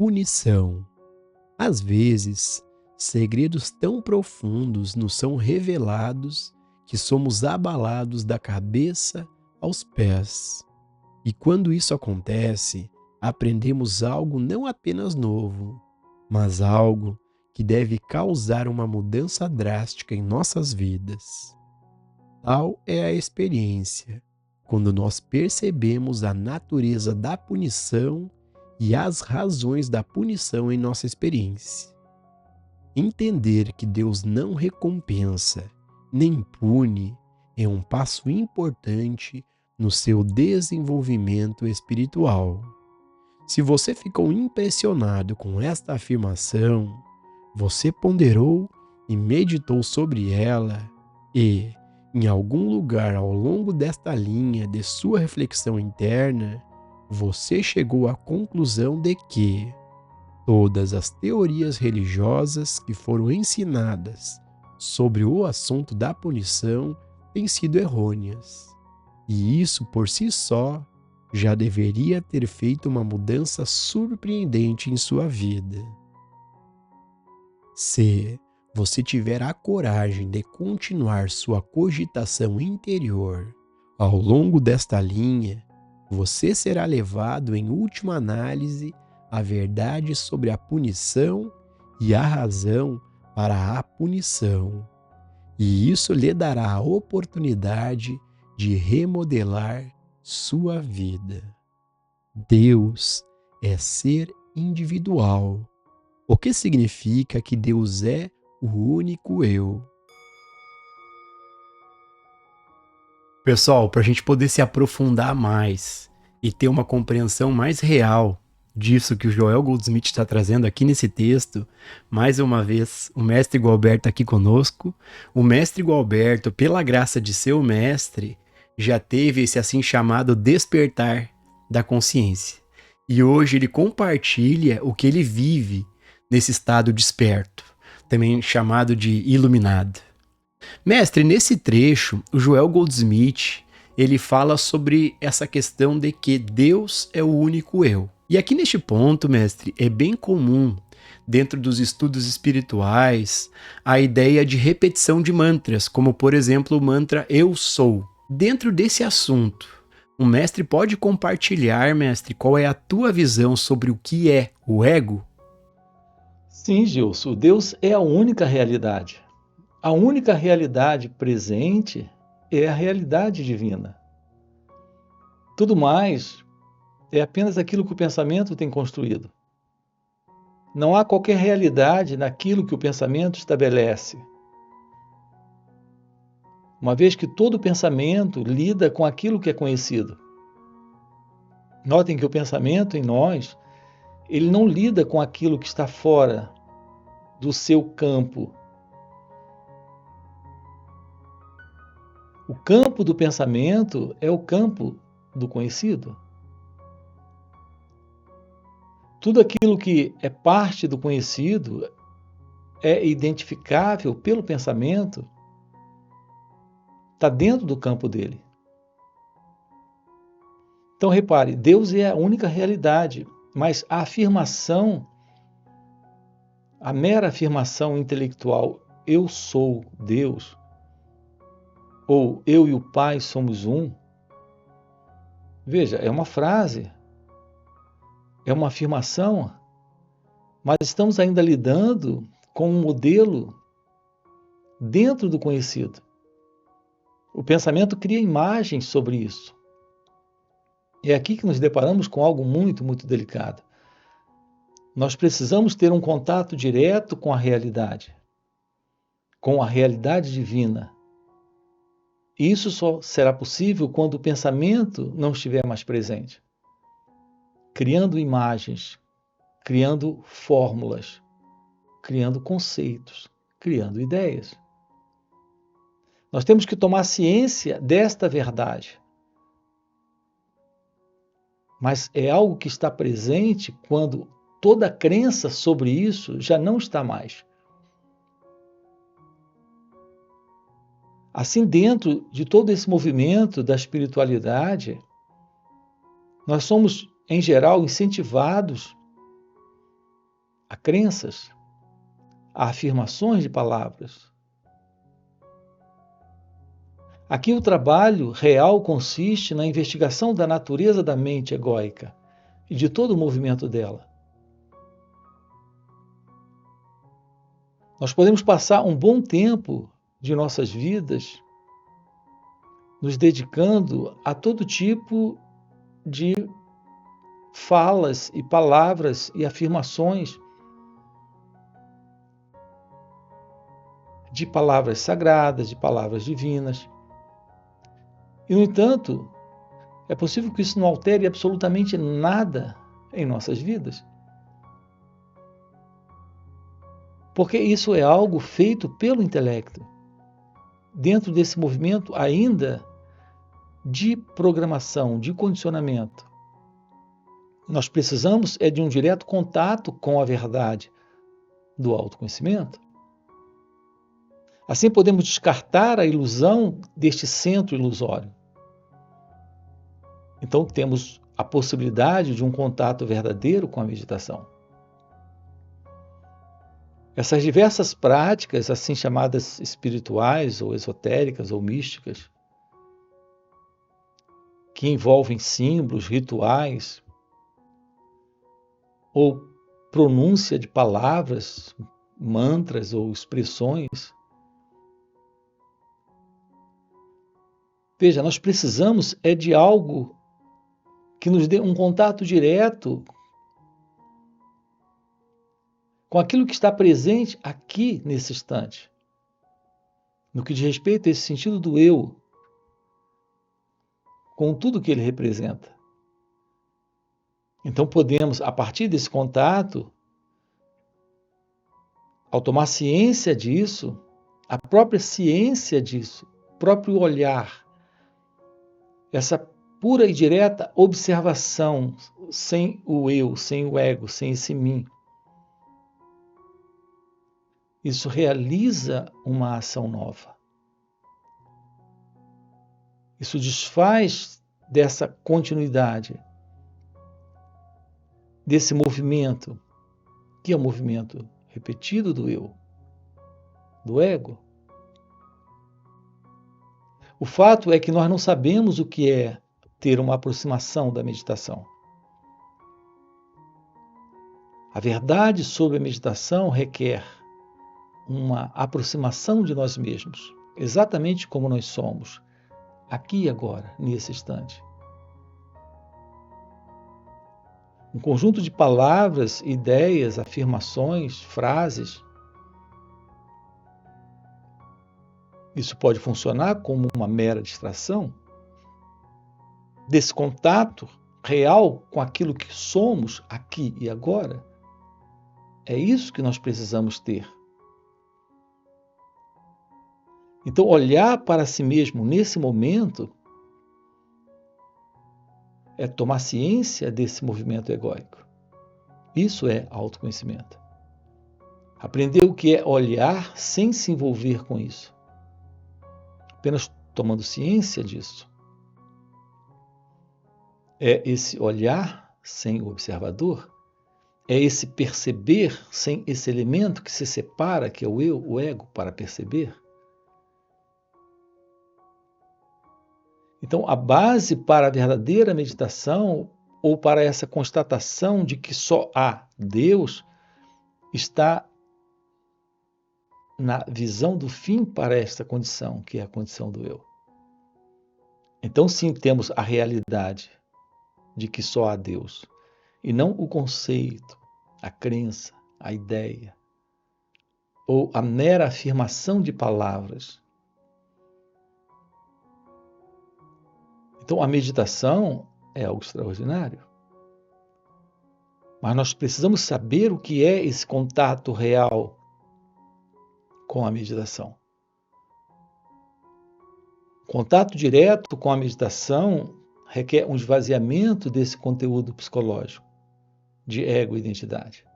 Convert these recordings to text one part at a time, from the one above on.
punição. Às vezes, segredos tão profundos nos são revelados que somos abalados da cabeça aos pés. E quando isso acontece, aprendemos algo não apenas novo, mas algo que deve causar uma mudança drástica em nossas vidas. Tal é a experiência, quando nós percebemos a natureza da punição e as razões da punição em nossa experiência. Entender que Deus não recompensa nem pune é um passo importante no seu desenvolvimento espiritual. Se você ficou impressionado com esta afirmação, você ponderou e meditou sobre ela e, em algum lugar ao longo desta linha de sua reflexão interna, você chegou à conclusão de que todas as teorias religiosas que foram ensinadas sobre o assunto da punição têm sido errôneas. E isso por si só já deveria ter feito uma mudança surpreendente em sua vida. Se você tiver a coragem de continuar sua cogitação interior ao longo desta linha, você será levado em última análise à verdade sobre a punição e a razão para a punição. E isso lhe dará a oportunidade de remodelar sua vida. Deus é ser individual, o que significa que Deus é o único eu. Pessoal, para a gente poder se aprofundar mais e ter uma compreensão mais real disso que o Joel Goldsmith está trazendo aqui nesse texto, mais uma vez, o mestre Gualberto aqui conosco. O mestre Gualberto, pela graça de seu mestre, já teve esse assim chamado despertar da consciência. E hoje ele compartilha o que ele vive nesse estado desperto, também chamado de iluminado. Mestre, nesse trecho, o Joel Goldsmith, ele fala sobre essa questão de que Deus é o único eu. E aqui neste ponto, mestre, é bem comum, dentro dos estudos espirituais, a ideia de repetição de mantras, como por exemplo o mantra Eu Sou. Dentro desse assunto, o mestre pode compartilhar, mestre, qual é a tua visão sobre o que é o ego? Sim, Gilson, Deus é a única realidade. A única realidade presente é a realidade divina. Tudo mais é apenas aquilo que o pensamento tem construído. Não há qualquer realidade naquilo que o pensamento estabelece. Uma vez que todo pensamento lida com aquilo que é conhecido. Notem que o pensamento em nós, ele não lida com aquilo que está fora do seu campo. O campo do pensamento é o campo do conhecido. Tudo aquilo que é parte do conhecido é identificável pelo pensamento, está dentro do campo dele. Então repare, Deus é a única realidade, mas a afirmação, a mera afirmação intelectual, eu sou Deus, ou eu e o Pai somos um, veja, é uma frase, é uma afirmação, mas estamos ainda lidando com um modelo dentro do conhecido. O pensamento cria imagens sobre isso. É aqui que nos deparamos com algo muito, muito delicado. Nós precisamos ter um contato direto com a realidade divina. E isso só será possível quando o pensamento não estiver mais presente. Criando imagens, criando fórmulas, criando conceitos, criando ideias. Nós temos que tomar ciência desta verdade. Mas é algo que está presente quando toda a crença sobre isso já não está mais. Assim, dentro de todo esse movimento da espiritualidade, nós somos, em geral, incentivados a crenças, a afirmações de palavras. Aqui o trabalho real consiste na investigação da natureza da mente egóica e de todo o movimento dela. Nós podemos passar um bom tempo de nossas vidas nos dedicando a todo tipo de falas e palavras e afirmações de palavras sagradas, de palavras divinas. E, no entanto, é possível que isso não altere absolutamente nada em nossas vidas. Porque isso é algo feito pelo intelecto, dentro desse movimento ainda de programação, de condicionamento. Nós precisamos de um direto contato com a verdade do autoconhecimento. Assim podemos descartar a ilusão deste centro ilusório. Então temos a possibilidade de um contato verdadeiro com a meditação. Essas diversas práticas, assim chamadas espirituais ou esotéricas ou místicas, que envolvem símbolos, rituais ou pronúncia de palavras, mantras ou expressões. Veja, nós precisamos de algo que nos dê um contato direto com aquilo que está presente aqui nesse instante, no que diz respeito a esse sentido do eu, com tudo que ele representa. Então podemos, a partir desse contato, ao tomar ciência disso, a própria ciência disso, o próprio olhar, essa pura e direta observação, sem o eu, sem o ego, sem esse mim, isso realiza uma ação nova. Isso desfaz dessa continuidade, desse movimento, que é o movimento repetido do eu, do ego. O fato é que nós não sabemos o que é ter uma aproximação da meditação. A verdade sobre a meditação requer uma aproximação de nós mesmos, exatamente como nós somos, aqui e agora, nesse instante. Um conjunto de palavras, ideias, afirmações, frases. Isso pode funcionar como uma mera distração desse contato real com aquilo que somos aqui e agora. É isso que nós precisamos ter. Então, olhar para si mesmo nesse momento é tomar ciência desse movimento egóico. Isso é autoconhecimento. Aprender o que é olhar sem se envolver com isso. Apenas tomando ciência disso. É esse olhar sem o observador. É esse perceber sem esse elemento que se separa, que é o eu, o ego, para perceber. Então, a base para a verdadeira meditação, ou para essa constatação de que só há Deus, está na visão do fim para esta condição, que é a condição do eu. Então, sim, temos a realidade de que só há Deus, e não o conceito, a crença, a ideia, ou a mera afirmação de palavras. Então, a meditação é algo extraordinário. Mas nós precisamos saber o que é esse contato real com a meditação. Contato direto com a meditação requer um esvaziamento desse conteúdo psicológico, de ego-identidade.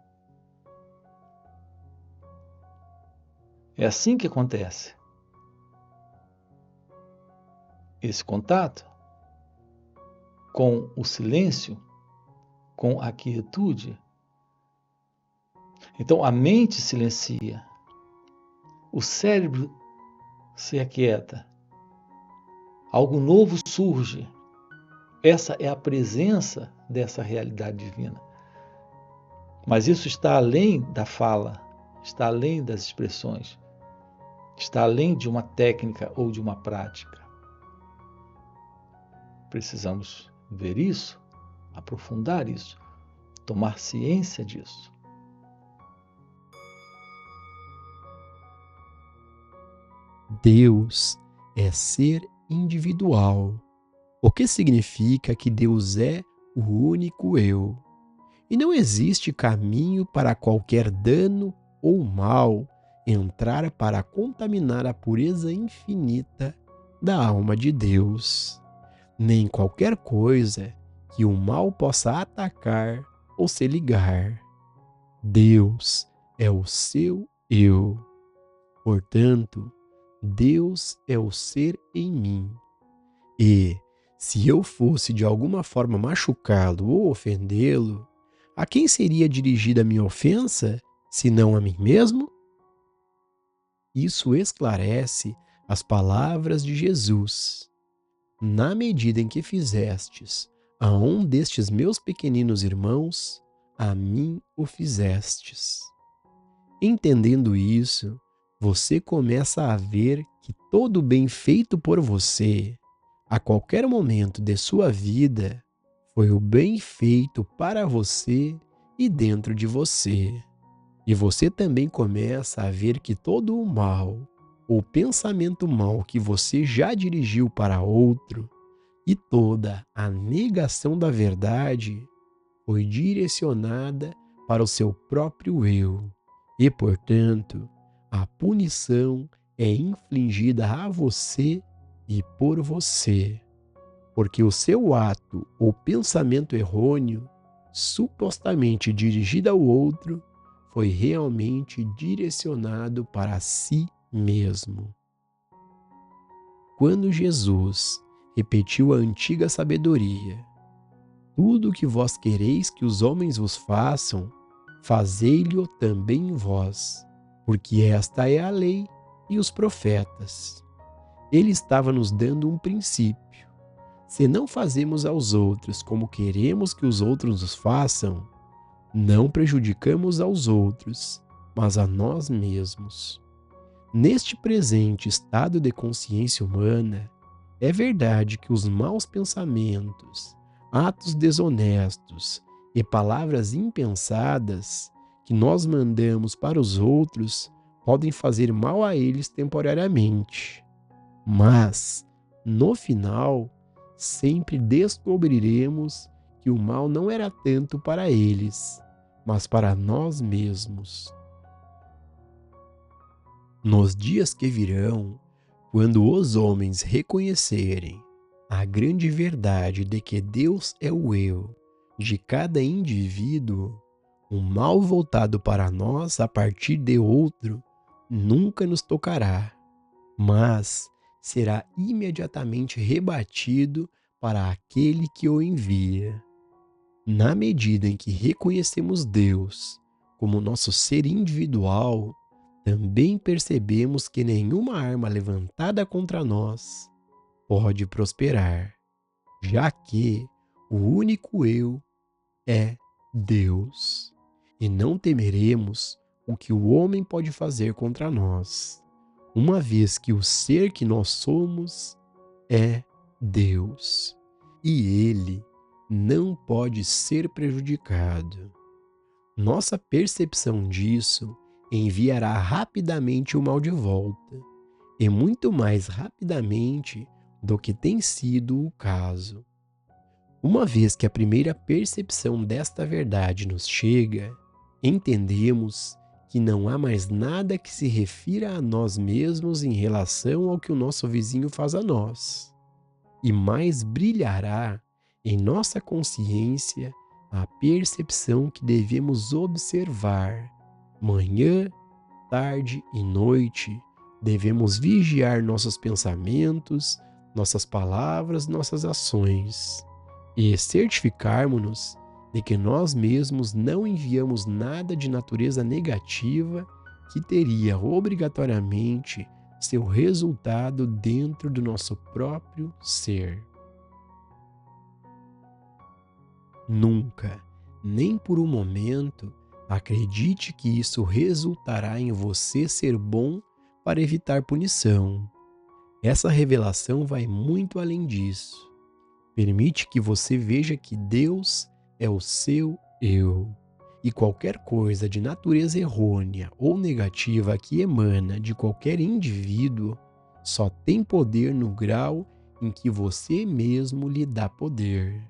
É assim que acontece. Esse contato com o silêncio, com a quietude. Então a mente silencia, o cérebro se aquieta, algo novo surge. Essa é a presença dessa realidade divina. Mas isso está além da fala, está além das expressões, está além de uma técnica ou de uma prática. Precisamos ver isso, aprofundar isso, tomar ciência disso. Deus é ser individual, o que significa que Deus é o único eu. E não existe caminho para qualquer dano ou mal entrar para contaminar a pureza infinita da alma de Deus, nem qualquer coisa que o mal possa atacar ou se ligar. Deus é o seu eu. Portanto, Deus é o ser em mim. E, se eu fosse de alguma forma machucá-lo ou ofendê-lo, a quem seria dirigida a minha ofensa, senão a mim mesmo? Isso esclarece as palavras de Jesus. Na medida em que fizestes a um destes meus pequeninos irmãos, a mim o fizestes. Entendendo isso, você começa a ver que todo o bem feito por você, a qualquer momento de sua vida, foi o bem feito para você e dentro de você. E você também começa a ver que todo o mal, ou pensamento mal que você já dirigiu para outro, e toda a negação da verdade foi direcionada para o seu próprio eu. E, portanto, a punição é infligida a você e por você, porque o seu ato ou pensamento errôneo, supostamente dirigido ao outro, foi realmente direcionado para si mesmo. Quando Jesus repetiu a antiga sabedoria, tudo o que vós quereis que os homens vos façam, fazei-lhe também vós, porque esta é a lei e os profetas. Ele estava nos dando um princípio. Se não fazemos aos outros como queremos que os outros nos façam, não prejudicamos aos outros, mas a nós mesmos. Neste presente estado de consciência humana, é verdade que os maus pensamentos, atos desonestos e palavras impensadas que nós mandamos para os outros podem fazer mal a eles temporariamente. Mas, no final, sempre descobriremos que o mal não era tanto para eles, mas para nós mesmos. Nos dias que virão, quando os homens reconhecerem a grande verdade de que Deus é o eu de cada indivíduo, o mal voltado para nós a partir de outro nunca nos tocará, mas será imediatamente rebatido para aquele que o envia. Na medida em que reconhecemos Deus como nosso ser individual, também percebemos que nenhuma arma levantada contra nós pode prosperar, já que o único eu é Deus, e não temeremos o que o homem pode fazer contra nós, uma vez que o ser que nós somos é Deus, e Ele não pode ser prejudicado. Nossa percepção disso enviará rapidamente o mal de volta, e muito mais rapidamente do que tem sido o caso. Uma vez que a primeira percepção desta verdade nos chega, entendemos que não há mais nada que se refira a nós mesmos em relação ao que o nosso vizinho faz a nós, e mais brilhará em nossa consciência a percepção que devemos observar. Manhã, tarde e noite, devemos vigiar nossos pensamentos, nossas palavras, nossas ações, e certificarmos-nos de que nós mesmos não enviamos nada de natureza negativa que teria obrigatoriamente seu resultado dentro do nosso próprio ser. Nunca, nem por um momento, acredite que isso resultará em você ser bom para evitar punição. Essa revelação vai muito além disso. Permite que você veja que Deus é o seu eu. E qualquer coisa de natureza errônea ou negativa que emana de qualquer indivíduo só tem poder no grau em que você mesmo lhe dá poder.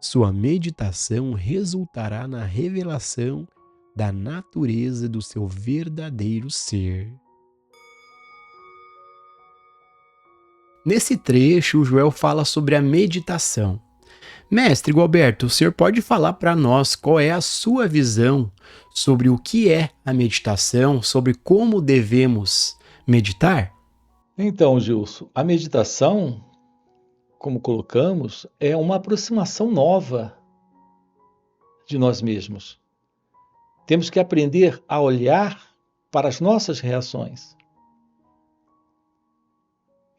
Sua meditação resultará na revelação da natureza do seu verdadeiro ser. Nesse trecho, o Joel fala sobre a meditação. Mestre Gualberto, o senhor pode falar para nós qual é a sua visão sobre o que é a meditação, sobre como devemos meditar? Então, Gilson, a meditação, como colocamos, é uma aproximação nova de nós mesmos. Temos que aprender a olhar para as nossas reações.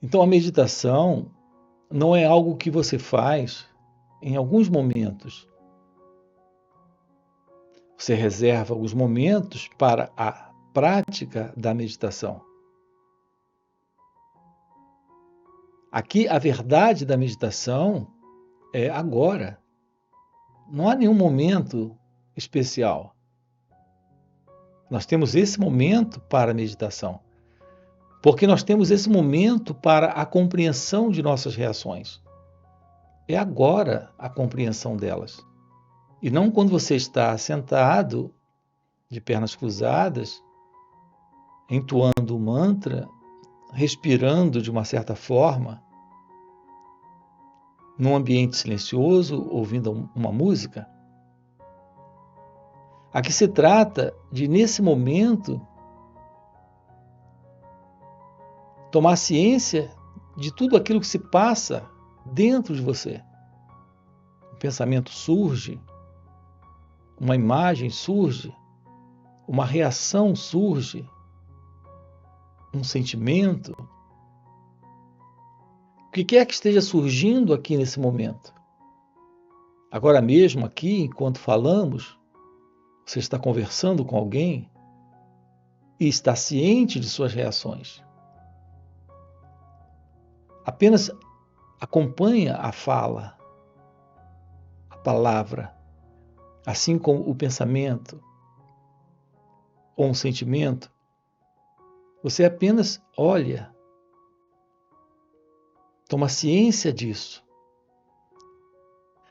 Então, a meditação não é algo que você faz em alguns momentos. Você reserva alguns momentos para a prática da meditação. Aqui, a verdade da meditação é agora. Não há nenhum momento especial. Nós temos esse momento para a meditação, porque nós temos esse momento para a compreensão de nossas reações. É agora a compreensão delas. E não quando você está sentado, de pernas cruzadas, entoando o mantra, respirando de uma certa forma, num ambiente silencioso, ouvindo uma música. Aqui se trata de, nesse momento, tomar ciência de tudo aquilo que se passa dentro de você. Um pensamento surge, uma imagem surge, uma reação surge, um sentimento. O que quer que esteja surgindo aqui nesse momento? Agora mesmo aqui, enquanto falamos, você está conversando com alguém e está ciente de suas reações. Apenas acompanha a fala, a palavra, assim como o pensamento ou um sentimento. Você apenas olha, toma ciência disso.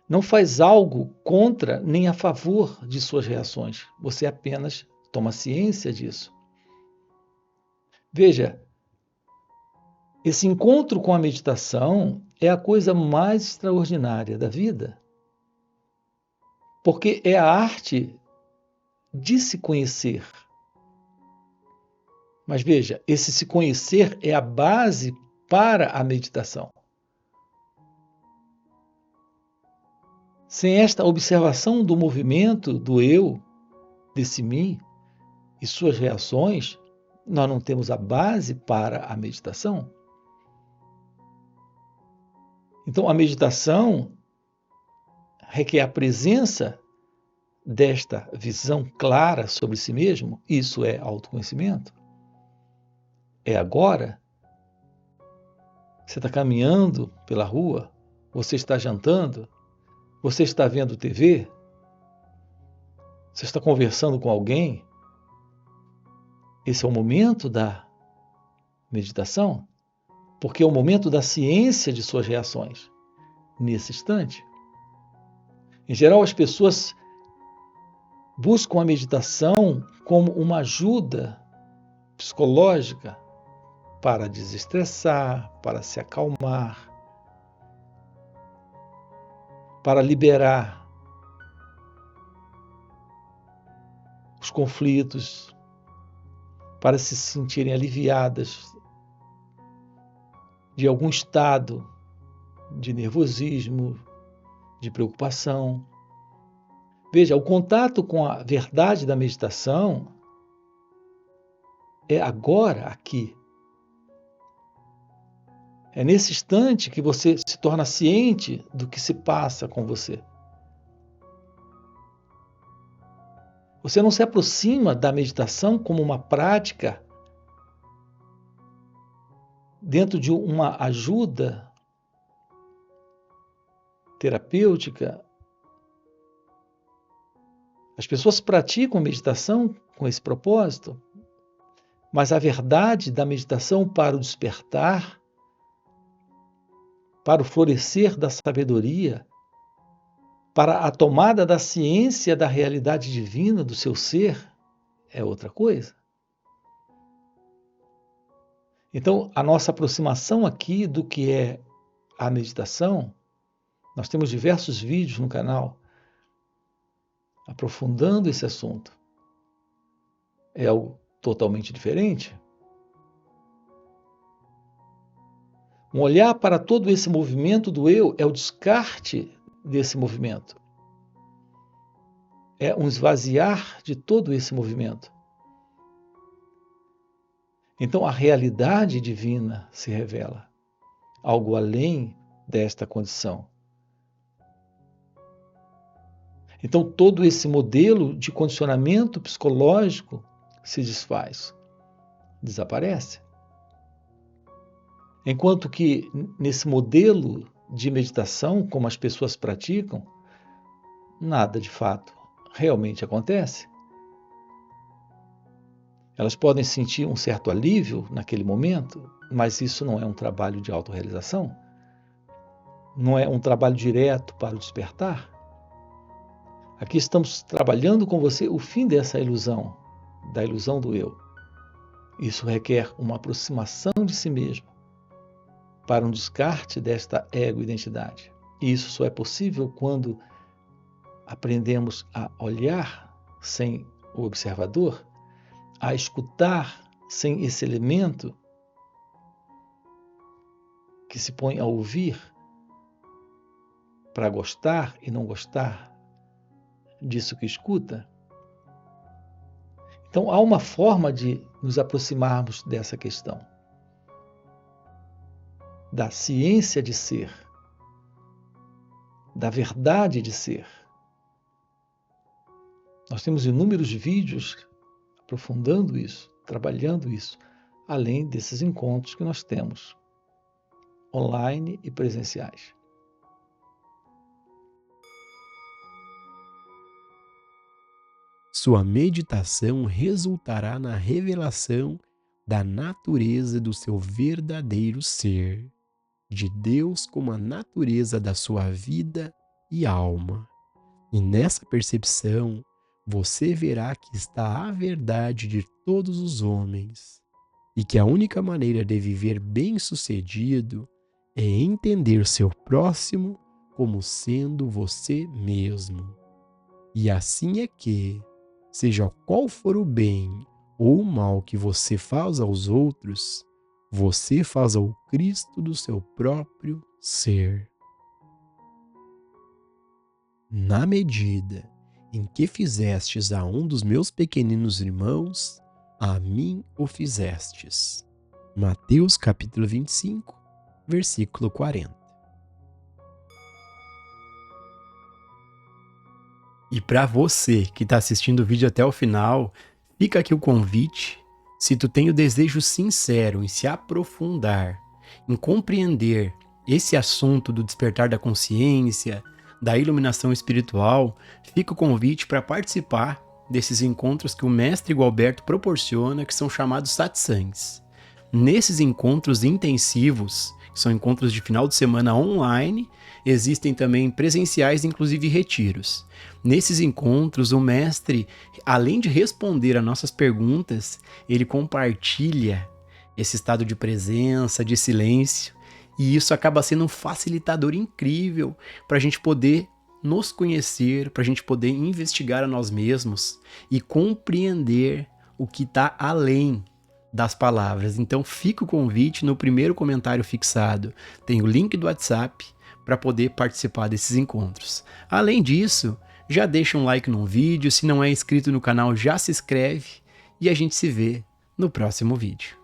Não faz algo contra nem a favor de suas reações. Você apenas toma ciência disso. Veja, esse encontro com a meditação é a coisa mais extraordinária da vida. Porque é a arte de se conhecer. Mas veja, esse se conhecer é a base para a meditação. Sem esta observação do movimento do eu, desse mim e suas reações, nós não temos a base para a meditação. Então, a meditação requer a presença desta visão clara sobre si mesmo. Isso é autoconhecimento. É agora. Você está caminhando pela rua, você está jantando, você está vendo TV, você está conversando com alguém. Esse é o momento da meditação, porque é o momento da ciência de suas reações, nesse instante. Em geral, as pessoas buscam a meditação como uma ajuda psicológica para desestressar, para se acalmar, para liberar os conflitos, para se sentirem aliviadas de algum estado de nervosismo, de preocupação. Veja, o contato com a verdade da meditação é agora, aqui. É nesse instante que você se torna ciente do que se passa com você. Você não se aproxima da meditação como uma prática dentro de uma ajuda terapêutica. As pessoas praticam meditação com esse propósito, mas a verdade da meditação para o despertar, para o florescer da sabedoria, para a tomada da ciência da realidade divina do seu ser, é outra coisa. Então, a nossa aproximação aqui do que é a meditação, nós temos diversos vídeos no canal aprofundando esse assunto. É algo totalmente diferente. Um olhar para todo esse movimento do eu é o descarte desse movimento. É um esvaziar de todo esse movimento. Então a realidade divina se revela, algo além desta condição. Então todo esse modelo de condicionamento psicológico se desfaz, desaparece. Enquanto que nesse modelo de meditação, como as pessoas praticam, nada de fato realmente acontece. Elas podem sentir um certo alívio naquele momento, mas isso não é um trabalho de autorrealização, não é um trabalho direto para o despertar. Aqui estamos trabalhando com você o fim dessa ilusão, da ilusão do eu. Isso requer uma aproximação de si mesmo para um descarte desta ego-identidade. E isso só é possível quando aprendemos a olhar sem o observador, a escutar sem esse elemento que se põe a ouvir para gostar e não gostar disso que escuta. Então há uma forma de nos aproximarmos dessa questão, da ciência de ser, da verdade de ser. Nós temos inúmeros vídeos aprofundando isso, trabalhando isso, além desses encontros que nós temos, online e presenciais. Sua meditação resultará na revelação da natureza do seu verdadeiro ser, de Deus como a natureza da sua vida e alma. E nessa percepção, você verá que está a verdade de todos os homens, e que a única maneira de viver bem-sucedido é entender seu próximo como sendo você mesmo. E assim é que, seja qual for o bem ou o mal que você faz aos outros, você faz ao Cristo do seu próprio ser. Na medida em que fizestes a um dos meus pequeninos irmãos, a mim o fizestes. Mateus capítulo 25, versículo 40. E para você que está assistindo o vídeo até o final, fica aqui o convite. Se tu tem o desejo sincero em se aprofundar, em compreender esse assunto do despertar da consciência, da iluminação espiritual, fica o convite para participar desses encontros que o mestre Gualberto proporciona, que são chamados satsangs. Nesses encontros intensivos, que são encontros de final de semana online, existem também presenciais, inclusive retiros. Nesses encontros, o mestre, além de responder a nossas perguntas, ele compartilha esse estado de presença, de silêncio, e isso acaba sendo um facilitador incrível para a gente poder nos conhecer, para a gente poder investigar a nós mesmos e compreender o que está além das palavras. Então fica o convite, no primeiro comentário fixado tem o link do WhatsApp para poder participar desses encontros. Além disso, Já deixa um like no vídeo, se não é inscrito no canal já se inscreve e a gente se vê no próximo vídeo.